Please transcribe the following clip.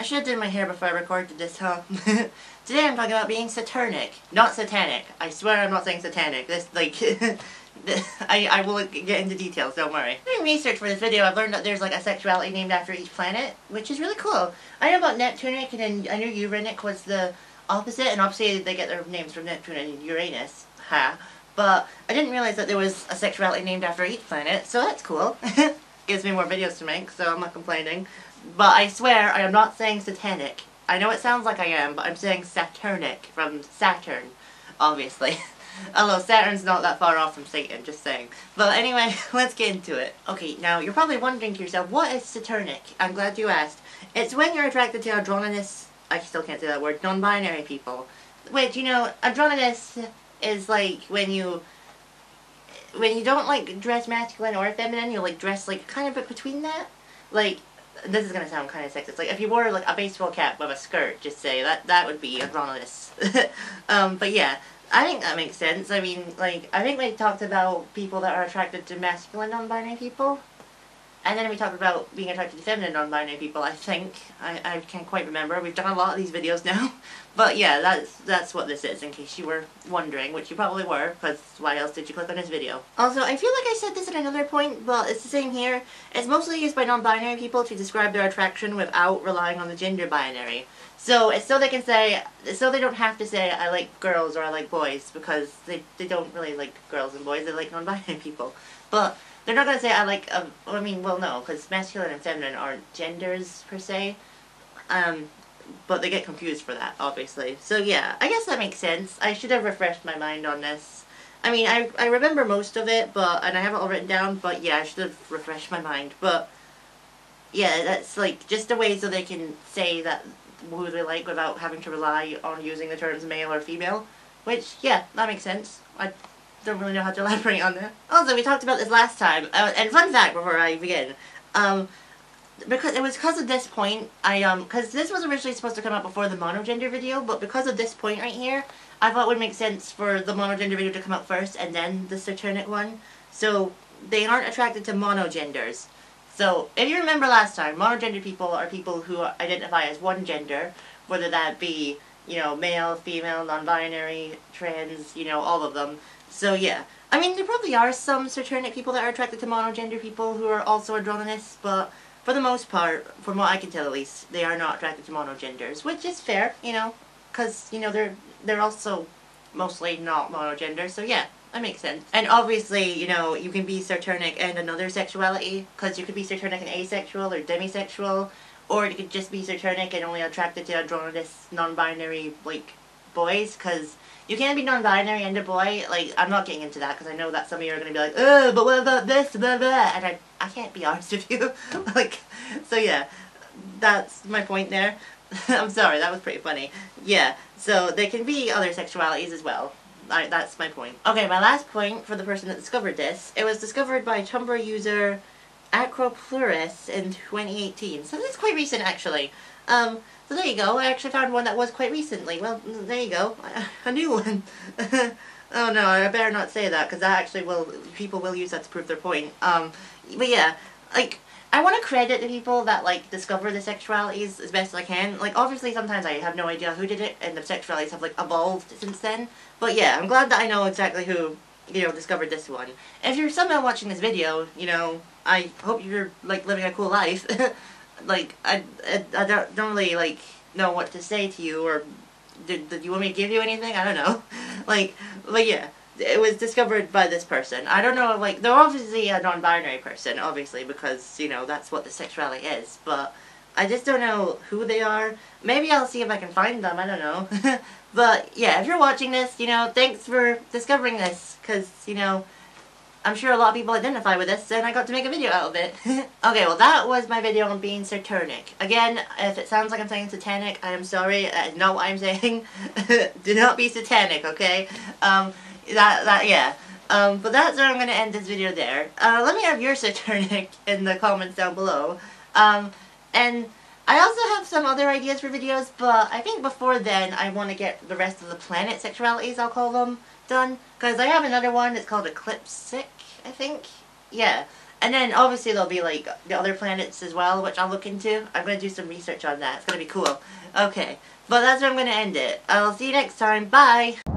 I should have done my hair before I recorded this, huh? Today I'm talking about being Saturnic, not satanic. I swear I'm not saying satanic. This, like, I will get into details, don't worry. Doing research for this video, I've learned that there's like a sexuality named after each planet, which is really cool. I know about Neptunic, and then I knew Uranic was the opposite, and obviously they get their names from Neptune and Uranus. Ha. But I didn't realize that there was a sexuality named after each planet, so that's cool. Gives me more videos to make, so I'm not complaining. But I swear I am not saying satanic. I know it sounds like I am, but I'm saying Saturnic from Saturn, obviously. Although Saturn's not that far off from Satan, just saying. But anyway, let's get into it. Okay, now you're probably wondering to yourself, what is Saturnic? I'm glad you asked. It's when you're attracted to androgynous, I still can't say that word, non-binary people. Which, you know, androgynous is like when you don't like dress masculine or feminine, you like dress like kind of between that. Like, this is gonna sound kind of sexist. Like if you wore like a baseball cap with a skirt, just say that would be androgynous. But yeah, I think that makes sense. I mean, like I think we talked about people that are attracted to masculine non-binary people. And then we talked about being attracted to feminine non-binary people, I think. I can't quite remember. We've done a lot of these videos now. But yeah, that's what this is, in case you were wondering, which you probably were, because why else did you click on this video? Also, I feel like I said this at another point, but it's the same here. It's mostly used by non-binary people to describe their attraction without relying on the gender binary. So it's so they can say, so they don't have to say, I like girls or I like boys, because they don't really like girls and boys, they like non-binary people. But they're not going to say I like, I mean, well no, because masculine and feminine aren't genders per se, but they get confused for that, obviously. So yeah, I guess that makes sense. I should have refreshed my mind on this. I mean, I remember most of it, and I have it all written down, but yeah, I should have refreshed my mind. But yeah, that's like just a way so they can say that who they like without having to rely on using the terms male or female, which, yeah, that makes sense. I don't really know how to elaborate on that. Also, we talked about this last time, and fun fact before I begin, because of this point, because this was originally supposed to come out before the monogender video, but because of this point right here, I thought it would make sense for the monogender video to come out first, and then the Saturnic one, so they aren't attracted to monogenders. So, if you remember last time, monogender people are people who identify as one gender, whether that be, you know, male, female, non-binary, trans, you know, all of them. So yeah, I mean there probably are some Saturnic people that are attracted to monogender people who are also androgynous, but for the most part, from what I can tell at least, they are not attracted to monogenders, which is fair, you know, because, you know, they're also mostly not monogender, so yeah, that makes sense. And obviously, you know, you can be Saturnic and another sexuality, because you could be Saturnic and asexual or demisexual, or you could just be Saturnic and only attracted to androgynous, non-binary, like, boys, because you can't be non-binary and a boy. Like, I'm not getting into that because I know that some of you are going to be like, oh, but what about this, blah, blah, and I can't be honest with you. Like, so yeah, that's my point there. I'm sorry, that was pretty funny. Yeah, so they can be other sexualities as well. That's my point. Okay, my last point for the person that discovered this, it was discovered by Tumblr user Acroplurus in 2018. So this is quite recent, actually. So there you go, I actually found one that was quite recently. Well, there you go, a new one. Oh no, I better not say that, because that actually people will use that to prove their point. But yeah, like, I want to credit the people that, like, discover the sexualities as best as I can. Like, obviously sometimes I have no idea who did it, and the sexualities have, like, evolved since then. But yeah, I'm glad that I know exactly who, you know, discovered this one. If you're somehow watching this video, you know, I hope you're, like, living a cool life. Like, I don't really, like, know what to say to you, or do you want me to give you anything? I don't know. Like, but yeah, it was discovered by this person. I don't know, like, they're obviously a non-binary person, obviously, because, you know, that's what the sexuality is, but I just don't know who they are. Maybe I'll see if I can find them, I don't know. But, yeah, if you're watching this, you know, thanks for discovering this, because, you know, I'm sure a lot of people identify with this, and I got to make a video out of it. Okay, well that was my video on being Saturnic. Again, if it sounds like I'm saying satanic, I am sorry, that is not what I'm saying. Do not be satanic, okay? Yeah. But that's where I'm going to end this video there. Let me have your Saturnic in the comments down below. And I also have some other ideas for videos, but I think before then I want to get the rest of the planet sexualities, I'll call them, done. Because I have another one, it's called Eclipsic, I think. Yeah. And then obviously there'll be like the other planets as well, which I'll look into. I'm going to do some research on that. It's going to be cool. Okay, but that's where I'm going to end it. I'll see you next time. Bye!